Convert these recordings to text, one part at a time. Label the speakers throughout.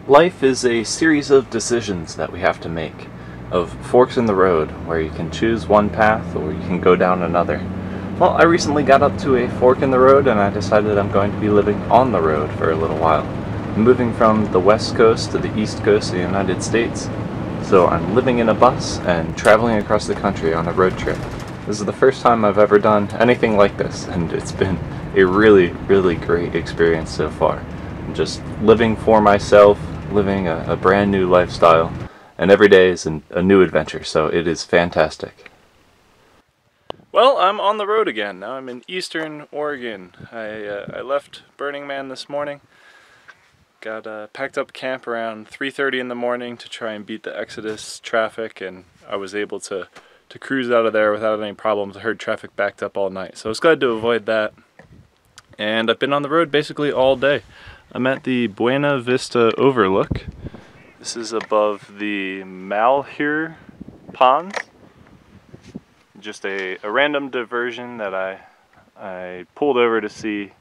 Speaker 1: Life is a series of decisions that we have to make, of forks in the road, where you can choose one path or you can go down another. Well, I recently got up to a fork in the road and I decided I'm going to be living on the road for a little while. I'm moving from the west coast to the east coast of the United States, so I'm living in a bus and traveling across the country on a road trip. This is the first time I've ever done anything like this, and it's been a really great experience so far. I'm just living for myself, living a brand new lifestyle, and every day is a new adventure, so it is fantastic. Well, I'm on the road again. Now I'm in eastern Oregon. I left Burning Man this morning. Got packed up camp around 3:30 in the morning to try and beat the Exodus traffic, and I was able to cruise out of there without any problems. I heard traffic backed up all night, so I was glad to avoid that. And I've been on the road basically all day. I'm at the Buena Vista Overlook. This is above the Malheur Ponds. Just a random diversion that I pulled over to see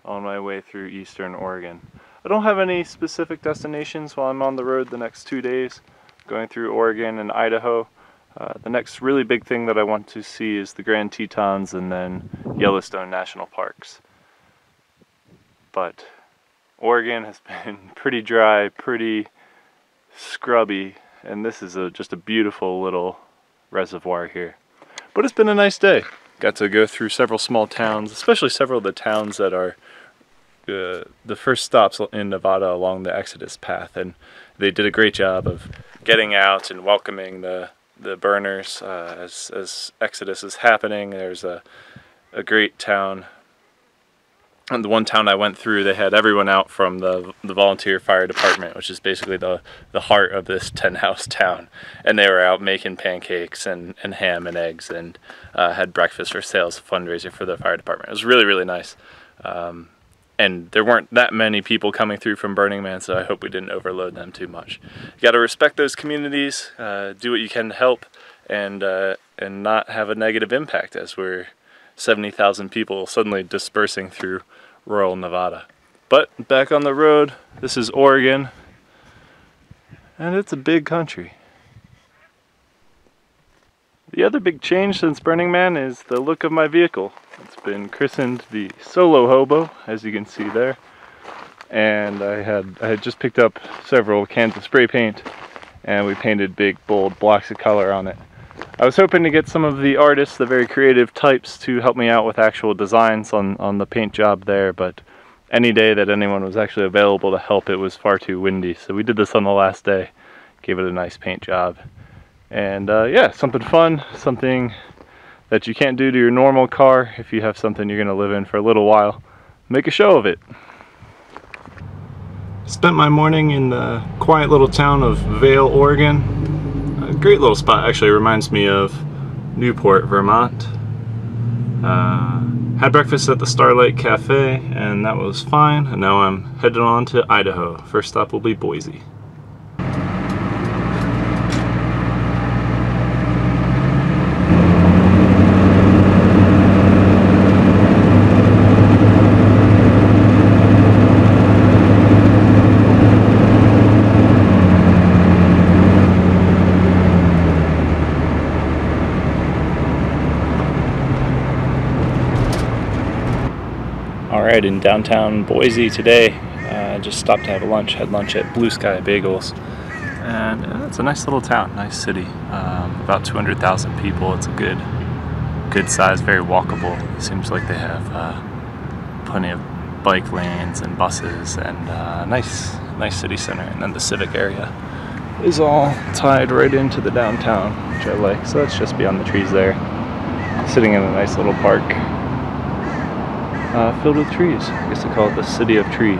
Speaker 1: on my way through eastern Oregon. I don't have any specific destinations while I'm on the road the next 2 days, going through Oregon and Idaho. The next really big thing that I want to see is the Grand Tetons and then Yellowstone National Parks. But Oregon has been pretty dry, pretty scrubby, and this is just a beautiful little reservoir here. But it's been a nice day. Got to go through several small towns, especially several of the towns that are the first stops in Nevada along the Exodus path, and they did a great job of getting out and welcoming the burners as Exodus is happening. There's a great town. And the one town I went through, they had everyone out from the volunteer fire department, which is basically the heart of this 10-house town. And they were out making pancakes and ham and eggs, and had breakfast for sales, fundraiser for the fire department. It was really nice. And there weren't that many people coming through from Burning Man, so I hope we didn't overload them too much. You got to respect those communities, do what you can to help, and not have a negative impact as we're 70,000 people suddenly dispersing through rural Nevada. But back on the road, this is Oregon, and it's a big country. The other big change since Burning Man is the look of my vehicle. It's been christened the Solo Hobo, as you can see there. And I had just picked up several cans of spray paint, and we painted big, bold blocks of color on it. I was hoping to get some of the artists, the very creative types, to help me out with actual designs on the paint job there, but any day that anyone was actually available to help, it was far too windy. So we did this on the last day, gave it a nice paint job. And yeah, something fun, something that you can't do to your normal car if you have something you're going to live in for a little while. Make a show of it. Spent my morning in the quiet little town of Vail, Oregon. A great little spot, actually reminds me of Newport, Vermont. Had breakfast at the Starlight Cafe, and that was fine. And now I'm headed on to Idaho. First stop will be Boise. Alright, in downtown Boise today, I just stopped to have lunch. Had lunch at Blue Sky Bagels, and it's a nice little town, nice city. About 200,000 people. It's a good size, very walkable. Seems like they have plenty of bike lanes and buses, and nice city center. And then the civic area is all tied right into the downtown, which I like. So that's just beyond the trees there, sitting in a nice little park. Filled with trees. I guess they call it the City of Trees.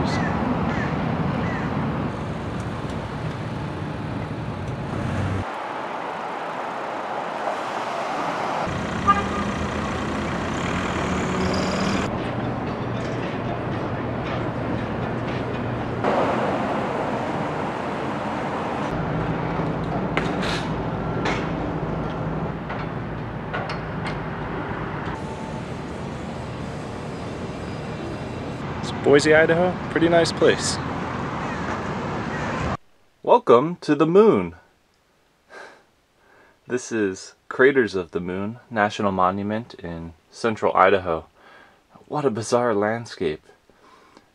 Speaker 1: Boise, Idaho, pretty nice place. Welcome to the moon! This is Craters of the Moon National Monument in central Idaho. What a bizarre landscape.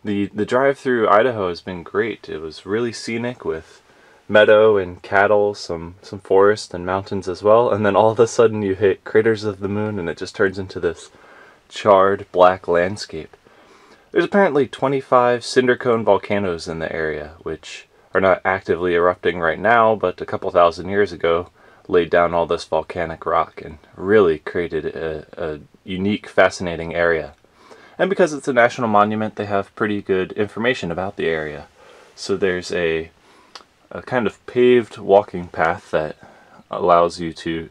Speaker 1: The drive through Idaho has been great. It was really scenic with meadow and cattle, some forest and mountains as well, and then all of a sudden you hit Craters of the Moon and it just turns into this charred black landscape. There's apparently 25 cinder cone volcanoes in the area, which are not actively erupting right now, but a couple thousand years ago laid down all this volcanic rock and really created a unique, fascinating area. And because it's a national monument, they have pretty good information about the area. So there's a kind of paved walking path that allows you to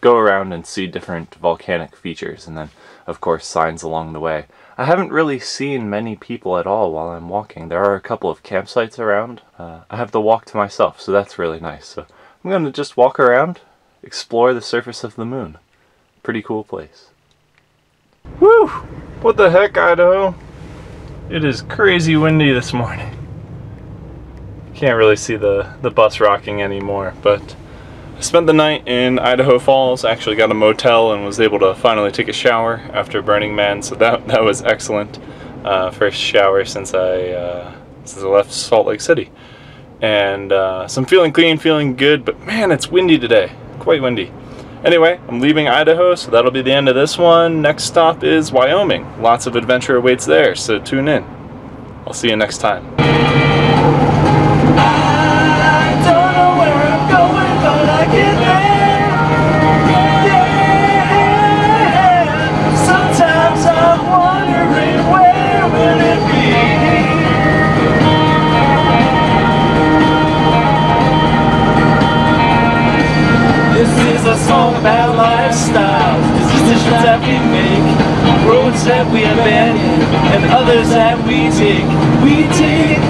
Speaker 1: go around and see different volcanic features, and then of course signs along the way. I haven't really seen many people at all while I'm walking. There are a couple of campsites around. I have the walk to myself, so that's really nice. So I'm going to just walk around, explore the surface of the moon. Pretty cool place. Woo! What the heck, Idaho? It is crazy windy this morning. Can't really see the bus rocking anymore, but I spent the night in Idaho Falls. I actually got a motel and was able to finally take a shower after Burning Man, so that was excellent. First shower since I left Salt Lake City. And so I'm feeling clean, feeling good, but man, it's windy today. Quite windy. Anyway, I'm leaving Idaho, so that'll be the end of this one. Next stop is Wyoming. Lots of adventure awaits there, so tune in. I'll see you next time.
Speaker 2: I don't know where I'm going, but I get there. Yeah. Sometimes I'm wondering where will it be. This is a song about lifestyles, decisions that we make, roads that we abandon, and others that we take. We take